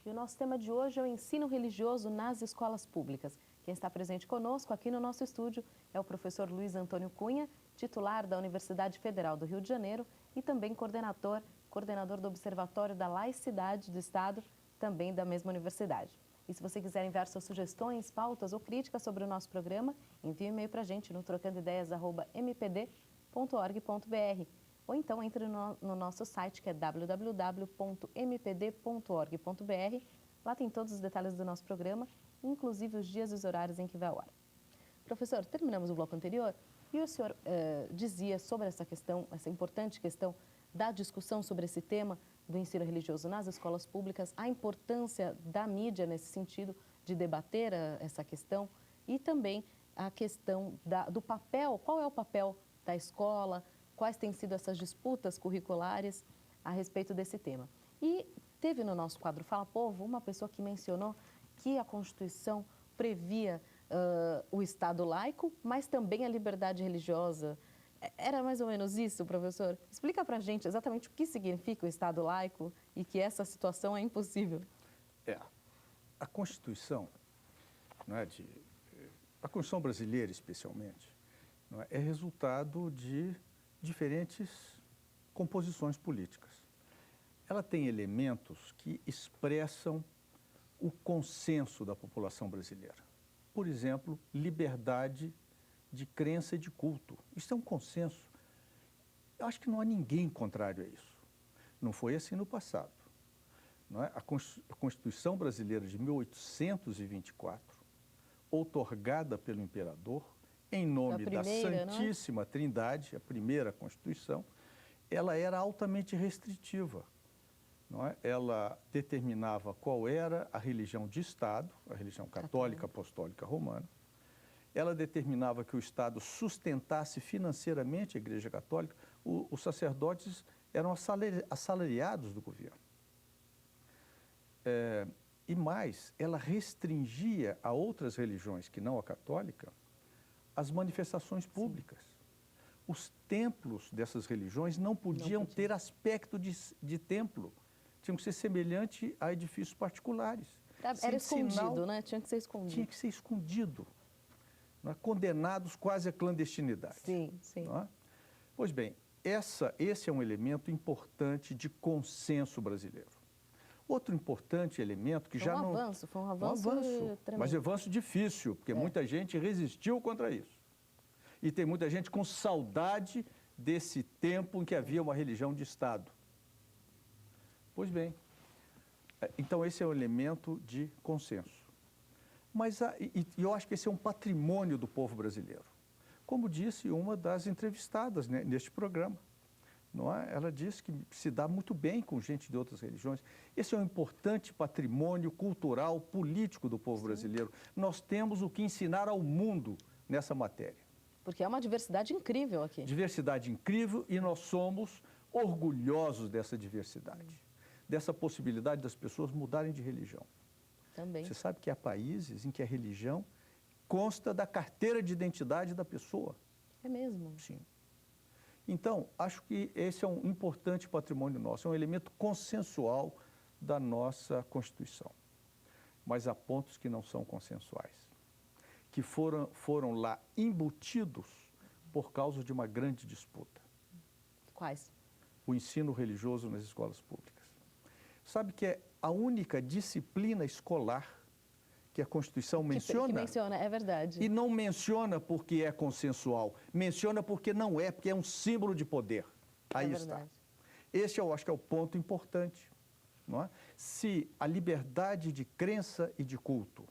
E o nosso tema de hoje é o ensino religioso nas escolas públicas. Quem está presente conosco aqui no nosso estúdio é o professor Luiz Antônio Cunha, titular da Universidade Federal do Rio de Janeiro e também coordenador do Observatório da Laicidade do Estado, também da mesma universidade. E se você quiser enviar suas sugestões, pautas ou críticas sobre o nosso programa, envie um e-mail para a gente no trocandoideias@mpd.org.br ou então entre no nosso site que é www.mpd.org.br. Lá tem todos os detalhes do nosso programa, inclusive os dias e os horários em que vai ao ar. Professor, terminamos o bloco anterior e o senhor dizia sobre essa questão, essa importante questão da discussão sobre esse tema do ensino religioso nas escolas públicas, a importância da mídia nesse sentido de debater essa questão e também a questão do papel, qual é o papel da escola, quais têm sido essas disputas curriculares a respeito desse tema. E teve no nosso quadro Fala Povo uma pessoa que mencionou que a Constituição previa o Estado laico, mas também a liberdade religiosa. Era mais ou menos isso, professor? Explica para a gente exatamente o que significa o Estado laico e que essa situação é impossível. A Constituição, a Constituição brasileira especialmente, é resultado de diferentes composições políticas. Ela tem elementos que expressam o consenso da população brasileira. Por exemplo, liberdade de crença e de culto. Isso é um consenso. Eu acho que não há ninguém contrário a isso. Não foi assim no passado. A Constituição brasileira de 1824, outorgada pelo imperador, em nome da Santíssima Trindade, a primeira Constituição, ela era altamente restritiva. Ela determinava qual era a religião de Estado, a religião católica apostólica romana. Ela determinava que o Estado sustentasse financeiramente a Igreja Católica. Os sacerdotes eram assalariados do governo. E mais, ela restringia a outras religiões que não a católica as manifestações públicas. Sim. Os templos dessas religiões não podiam ter aspecto de templo. Tinham que ser semelhante a edifícios particulares. Era escondido, né? Tinha que ser escondido. Tinha que ser escondido. Condenados quase à clandestinidade. Sim, sim. Pois bem, esse é um elemento importante de consenso brasileiro. Outro importante elemento que foi um avanço tremendo. Mas avanço difícil, porque muita gente resistiu contra isso. E tem muita gente com saudade desse tempo em que havia uma religião de Estado. Pois bem, então esse é um elemento de consenso. Mas eu acho que esse é um patrimônio do povo brasileiro. Como disse uma das entrevistadas neste programa, ela disse que se dá muito bem com gente de outras religiões. Esse é um importante patrimônio cultural, político do povo brasileiro. Nós temos o que ensinar ao mundo nessa matéria. Porque é uma diversidade incrível aqui. Diversidade incrível e nós somos orgulhosos dessa diversidade, dessa possibilidade das pessoas mudarem de religião. Também. Você sabe que há países em que a religião consta da carteira de identidade da pessoa. É mesmo? Sim. Então, acho que esse é um importante patrimônio nosso, é um elemento consensual da nossa Constituição. Mas há pontos que não são consensuais, que foram lá embutidos por causa de uma grande disputa. Quais? O ensino religioso nas escolas públicas. Sabe que é a única disciplina escolar que a Constituição menciona. Que menciona, é verdade. E não menciona porque é consensual, menciona porque não é, porque é um símbolo de poder. Aí está. Esse eu acho que é o ponto importante. Se a liberdade de crença e de culto,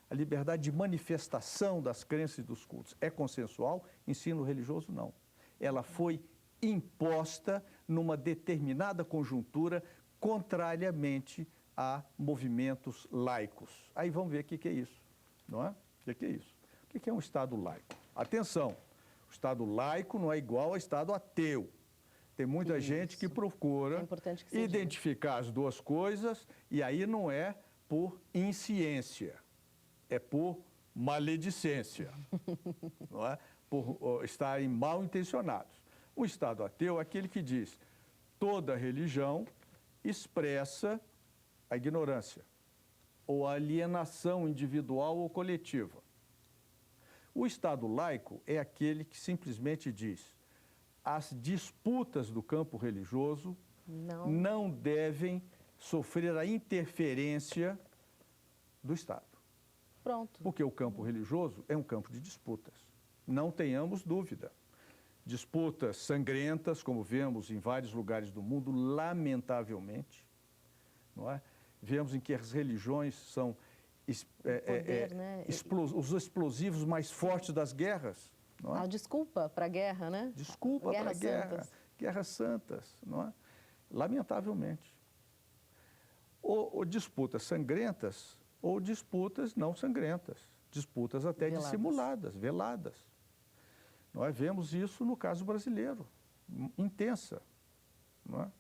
a liberdade de manifestação das crenças e dos cultos é consensual, ensino religioso não. Ela foi imposta numa determinada conjuntura, contrariamente a movimentos laicos. Aí vamos ver o que é isso, O que é isso? O que é um Estado laico? Atenção, o Estado laico não é igual ao Estado ateu. Tem muita gente que procura identificar as duas coisas e aí não é por insciência, é por maledicência, por estarem mal intencionados. O Estado ateu é aquele que diz toda religião expressa a ignorância. ou a alienação individual ou coletiva. O Estado laico é aquele que simplesmente diz: as disputas do campo religioso não devem sofrer a interferência do Estado. Pronto. Porque o campo religioso é um campo de disputas. Não tenhamos dúvida. Disputas sangrentas, como vemos em vários lugares do mundo, lamentavelmente, não é? Vemos em que as religiões são os explosivos mais fortes das guerras. Não é? A desculpa para a guerra, né? Desculpa para a guerra. Guerras santas, não é? Lamentavelmente. Ou disputas sangrentas ou disputas não sangrentas. Disputas até dissimuladas, veladas. Nós vemos isso no caso brasileiro, intensa. Não é?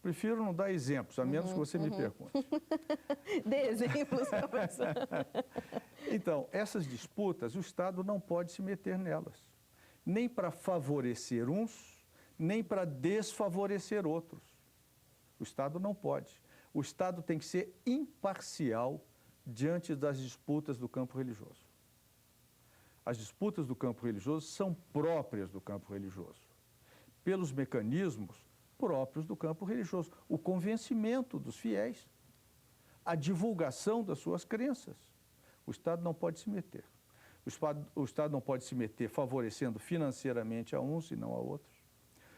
Prefiro não dar exemplos, a menos que você me pergunte. Dê exemplos, professor. Então, essas disputas, o Estado não pode se meter nelas. Nem para favorecer uns, nem para desfavorecer outros. O Estado não pode. O Estado tem que ser imparcial diante das disputas do campo religioso. As disputas do campo religioso são próprias do campo religioso, pelos mecanismos próprios do campo religioso. O convencimento dos fiéis, a divulgação das suas crenças. O Estado não pode se meter. O Estado não pode se meter favorecendo financeiramente a uns e não a outros.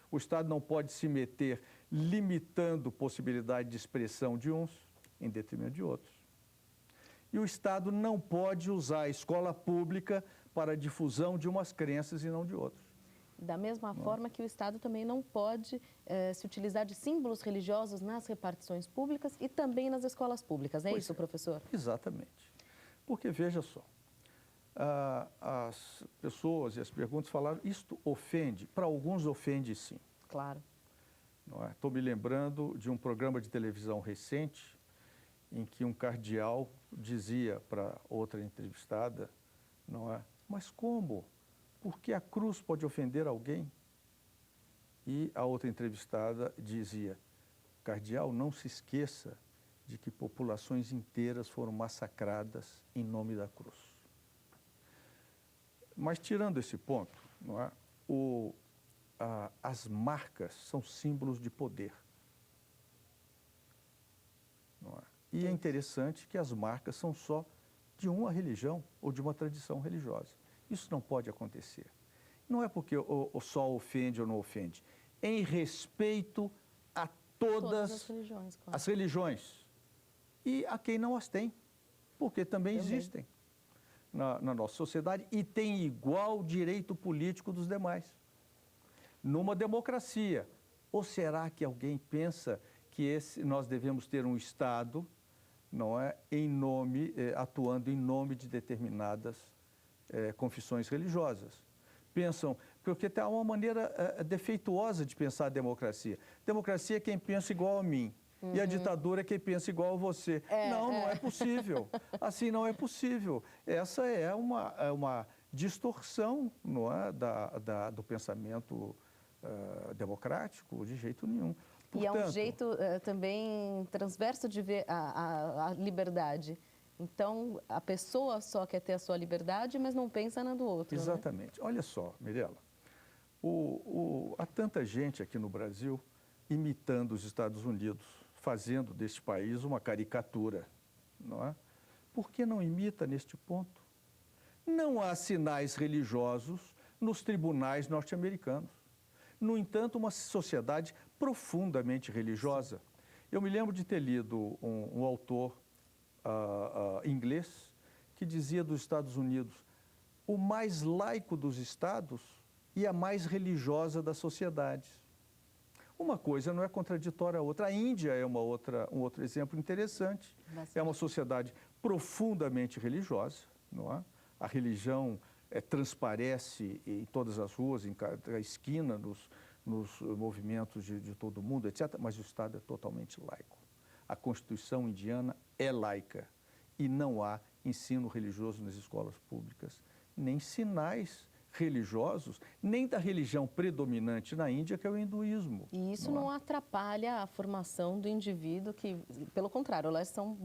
O Estado não pode se meter limitando possibilidade de expressão de uns em detrimento de outros. E o Estado não pode usar a escola pública para a difusão de umas crenças e não de outras. Da mesma forma que o Estado também não pode se utilizar de símbolos religiosos nas repartições públicas e também nas escolas públicas. É isso, professor? Exatamente. Porque, veja só, as pessoas e as perguntas falaram, isto ofende? Para alguns ofende sim. Claro. Estou me lembrando de um programa de televisão recente em que um cardeal dizia para outra entrevistada, não é? Mas como? Porque a cruz pode ofender alguém? E a outra entrevistada dizia, cardeal, não se esqueça de que populações inteiras foram massacradas em nome da cruz. Mas tirando esse ponto, não é? As marcas são símbolos de poder. Não é? E é interessante que as marcas são só de uma religião ou de uma tradição religiosa. Isso não pode acontecer. Não é porque só ofende ou não ofende. Em respeito a todas as religiões. E a quem não as tem. Porque também existem na nossa sociedade e têm igual direito político dos demais. Numa democracia. Ou será que alguém pensa que nós devemos ter um Estado, não é, atuando em nome de determinadas confissões religiosas? Pensam, porque tem uma maneira defeituosa de pensar a democracia. Democracia é quem pensa igual a mim. E a ditadura é quem pensa igual a você. Não é possível. Assim não é possível. Essa é uma distorção, não é, do pensamento democrático, de jeito nenhum. Portanto, e é um jeito também transverso de ver a liberdade. Então, a pessoa só quer ter a sua liberdade, mas não pensa na do outro. Exatamente. Né? Olha só, Mirela, há tanta gente aqui no Brasil imitando os Estados Unidos, fazendo deste país uma caricatura, não é? Por que não imita neste ponto? Não há sinais religiosos nos tribunais norte-americanos. No entanto, uma sociedade profundamente religiosa. Eu me lembro de ter lido um autor inglês que dizia dos Estados Unidos, o mais laico dos estados e a mais religiosa das sociedades. Uma coisa não é contraditória à outra. A Índia é um outro exemplo interessante. Bastante. É uma sociedade profundamente religiosa, não é? A religião transparece em todas as ruas, em cada esquina, nos movimentos de todo o mundo, etc. Mas o Estado é totalmente laico. A Constituição indiana é laica e não há ensino religioso nas escolas públicas, nem sinais religiosos, nem da religião predominante na Índia, que é o hinduísmo. E isso não atrapalha a formação do indivíduo, que, pelo contrário, elas são